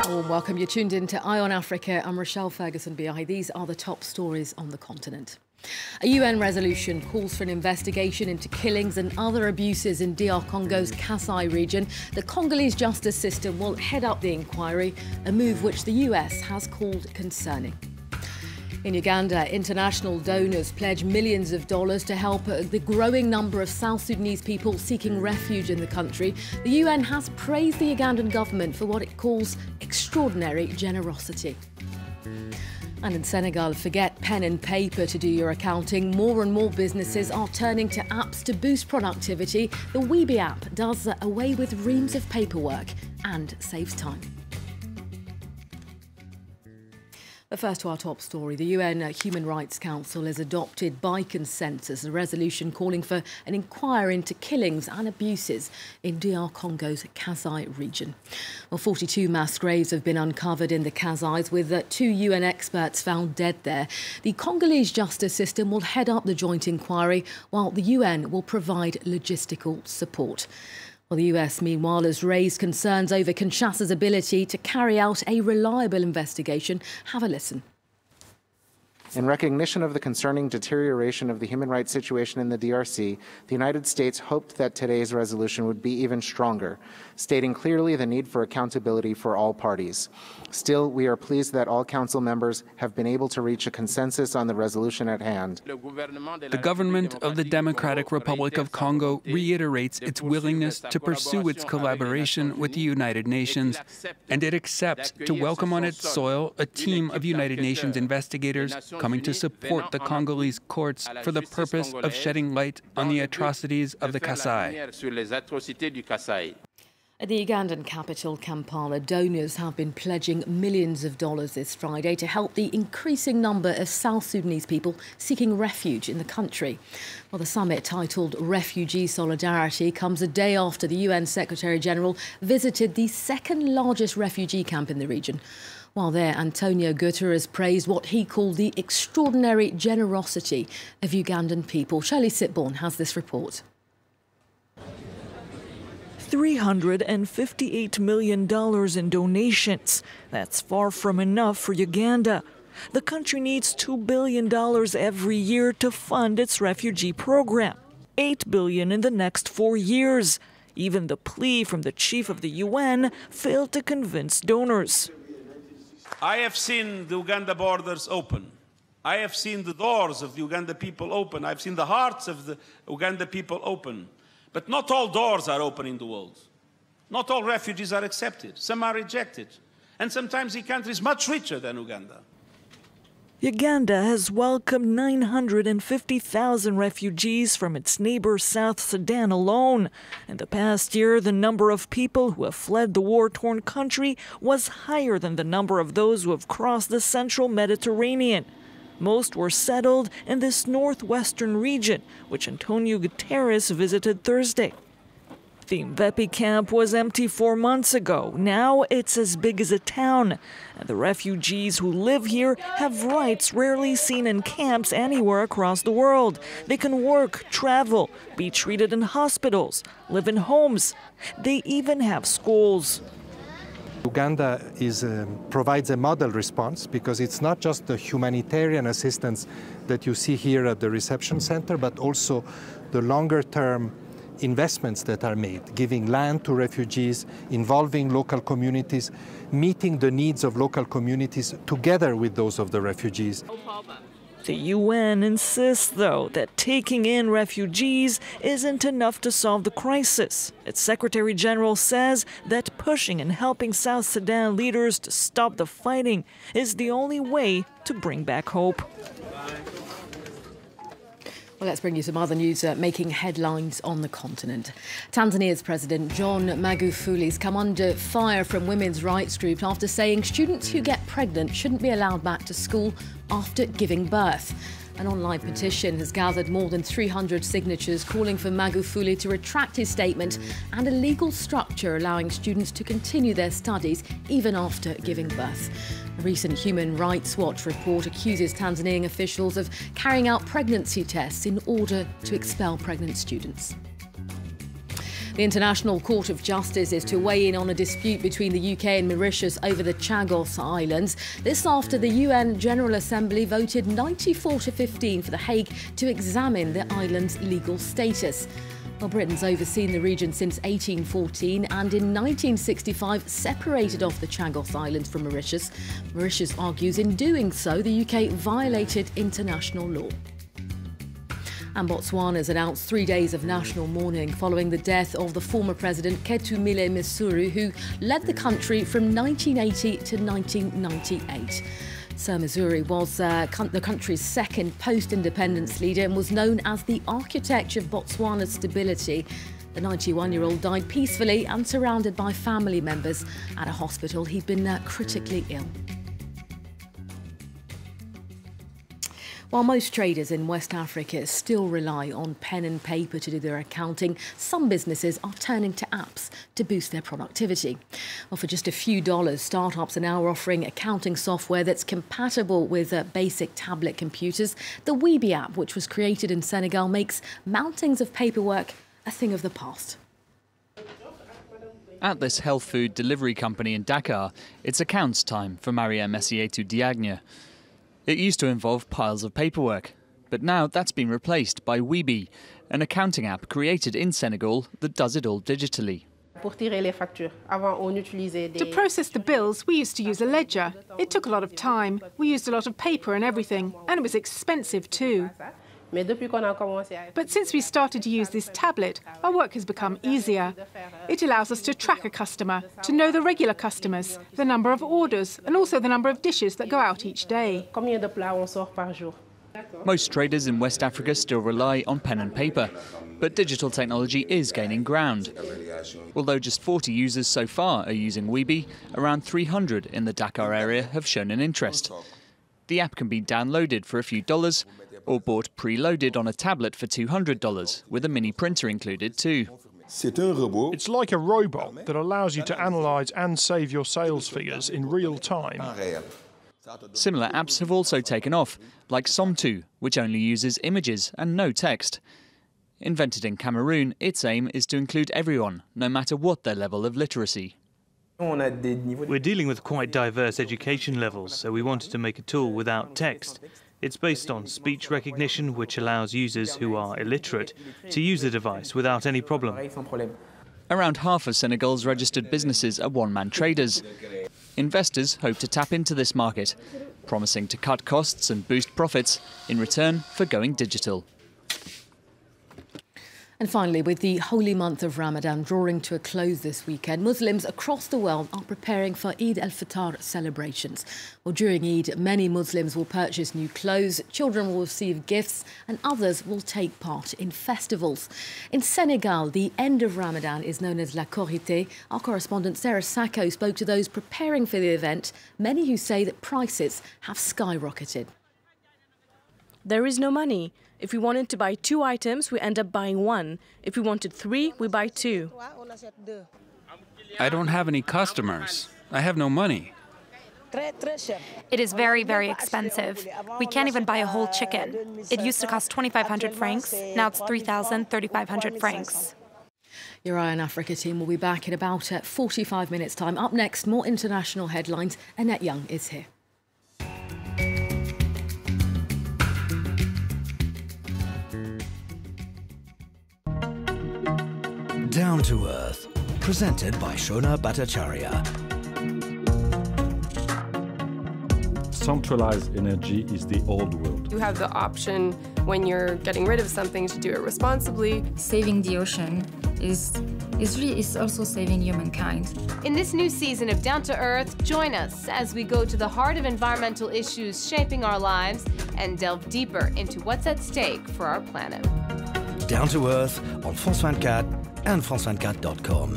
A warm welcome. You're tuned in to Eye on Africa. I'm Rochelle Ferguson-Biahi. These are the top stories on the continent. A UN resolution calls for an investigation into killings and other abuses in DR Congo's Kasai region. The Congolese justice system will head up the inquiry, a move which the US has called concerning. In Uganda, international donors pledge millions of dollars to help the growing number of South Sudanese people seeking refuge in the country. The UN has praised the Ugandan government for what it calls extraordinary generosity. And in Senegal, forget pen and paper to do your accounting. More and more businesses are turning to apps to boost productivity. The Weeby app does away with reams of paperwork and saves time. But first to our top story. The UN Human Rights Council has adopted by consensus a resolution calling for an inquiry into killings and abuses in DR Congo's Kasai region. Well, 42 mass graves have been uncovered in the Kasais, with 2 UN experts found dead there. The Congolese justice system will head up the joint inquiry, while the UN will provide logistical support. Well, the US, meanwhile, has raised concerns over Kinshasa's ability to carry out a reliable investigation. Have a listen. In recognition of the concerning deterioration of the human rights situation in the DRC, the United States hoped that today's resolution would be even stronger, stating clearly the need for accountability for all parties. Still, we are pleased that all Council members have been able to reach a consensus on the resolution at hand. The government of the Democratic Republic of Congo reiterates its willingness to pursue its collaboration with the United Nations, and it accepts to welcome on its soil a team of United Nations investigators coming to support the Congolese courts for the purpose of shedding light on the atrocities of the Kasai. At the Ugandan capital, Kampala, donors have been pledging millions of dollars this Friday to help the increasing number of South Sudanese people seeking refuge in the country. Well, the summit, titled Refugee Solidarity, comes a day after the UN Secretary-General visited the second largest refugee camp in the region. While there, Antonio Guterres praised what he called the extraordinary generosity of Ugandan people. Shirley Sitbourne has this report. $358 million in donations. That's far from enough for Uganda. The country needs $2 billion every year to fund its refugee program. $8 billion in the next 4 years. Even the plea from the chief of the UN failed to convince donors. I have seen the Uganda borders open. I have seen the doors of the Uganda people open. I've seen the hearts of the Uganda people open. But not all doors are open in the world. Not all refugees are accepted. Some are rejected. And sometimes the country is much richer than Uganda. Uganda has welcomed 950,000 refugees from its neighbor South Sudan alone. In the past year, the number of people who have fled the war-torn country was higher than the number of those who have crossed the central Mediterranean. Most were settled in this northwestern region, which Antonio Guterres visited Thursday. The Mvepi camp was empty 4 months ago. Now it's as big as a town. And the refugees who live here have rights rarely seen in camps anywhere across the world. They can work, travel, be treated in hospitals, live in homes. They even have schools. Uganda provides a model response because it's not just the humanitarian assistance that you see here at the reception center, but also the longer-term investments that are made, giving land to refugees, involving local communities, meeting the needs of local communities together with those of the refugees. The UN insists, though, that taking in refugees isn't enough to solve the crisis. Its Secretary General says that pushing and helping South Sudan leaders to stop the fighting is the only way to bring back hope. Well, let's bring you some other news making headlines on the continent. Tanzania's President John Magufuli's come under fire from women's rights groups after saying students who get pregnant shouldn't be allowed back to school after giving birth. An online petition has gathered more than 300 signatures calling for Magufuli to retract his statement and a legal structure allowing students to continue their studies even after giving birth. A recent Human Rights Watch report accuses Tanzanian officials of carrying out pregnancy tests in order to expel pregnant students. The International Court of Justice is to weigh in on a dispute between the UK and Mauritius over the Chagos Islands. This after the UN General Assembly voted 94 to 15 for The Hague to examine the island's legal status. Well, Britain's overseen the region since 1814 and in 1965 separated off the Chagos Islands from Mauritius. Mauritius argues in doing so the UK violated international law. And Botswana's announced 3 days of national mourning following the death of the former president Ketumile Misuru, who led the country from 1980 to 1998. Sir Missouri was the country's second post-independence leader and was known as the architect of Botswana's stability. The 91-year-old died peacefully and surrounded by family members at a hospital. He'd been critically ill. While most traders in West Africa still rely on pen and paper to do their accounting, some businesses are turning to apps to boost their productivity. Well, for just a few dollars, startups are now offering accounting software that's compatible with basic tablet computers. The Weeby app, which was created in Senegal, makes mountings of paperwork a thing of the past. At this health food delivery company in Dakar, it's accounts time for Maria Messietou Diagne. It used to involve piles of paperwork, but now that's been replaced by Weeby, an accounting app created in Senegal that does it all digitally. To process the bills, we used to use a ledger. It took a lot of time. We used a lot of paper and everything, and it was expensive too. But since we started to use this tablet, our work has become easier. It allows us to track a customer, to know the regular customers, the number of orders, and also the number of dishes that go out each day. Most traders in West Africa still rely on pen and paper, but digital technology is gaining ground. Although just 40 users so far are using Weeby, around 300 in the Dakar area have shown an interest. The app can be downloaded for a few dollars, or bought preloaded on a tablet for $200, with a mini printer included too. It's like a robot that allows you to analyse and save your sales figures in real time. Similar apps have also taken off, like Somtu, which only uses images and no text. Invented in Cameroon, its aim is to include everyone, no matter what their level of literacy. We're dealing with quite diverse education levels, so we wanted to make a tool without text. It's based on speech recognition, which allows users who are illiterate to use the device without any problem. Around half of Senegal's registered businesses are one-man traders. Investors hope to tap into this market, promising to cut costs and boost profits in return for going digital. And finally, with the holy month of Ramadan drawing to a close this weekend, Muslims across the world are preparing for Eid al-Fitr celebrations. Well, during Eid, many Muslims will purchase new clothes, children will receive gifts, and others will take part in festivals. In Senegal, the end of Ramadan is known as La Korité. Our correspondent Sarah Sacco spoke to those preparing for the event, many who say that prices have skyrocketed. There is no money. If we wanted to buy 2 items, we end up buying 1. If we wanted 3, we buy 2. I don't have any customers. I have no money. It is very, very expensive. We can't even buy a whole chicken. It used to cost 2,500 francs. Now it's 3,000, 3,500 francs. Your Eye on Africa team will be back in about 45 minutes' time. Up next, more international headlines. Annette Young is here. Down to Earth, presented by Shona Bhattacharya. Centralized energy is the old world. You have the option when you're getting rid of something to do it responsibly. Saving the ocean is also saving humankind. In this new season of Down to Earth, join us as we go to the heart of environmental issues shaping our lives and delve deeper into what's at stake for our planet. Down to Earth on France 24 and France24.com.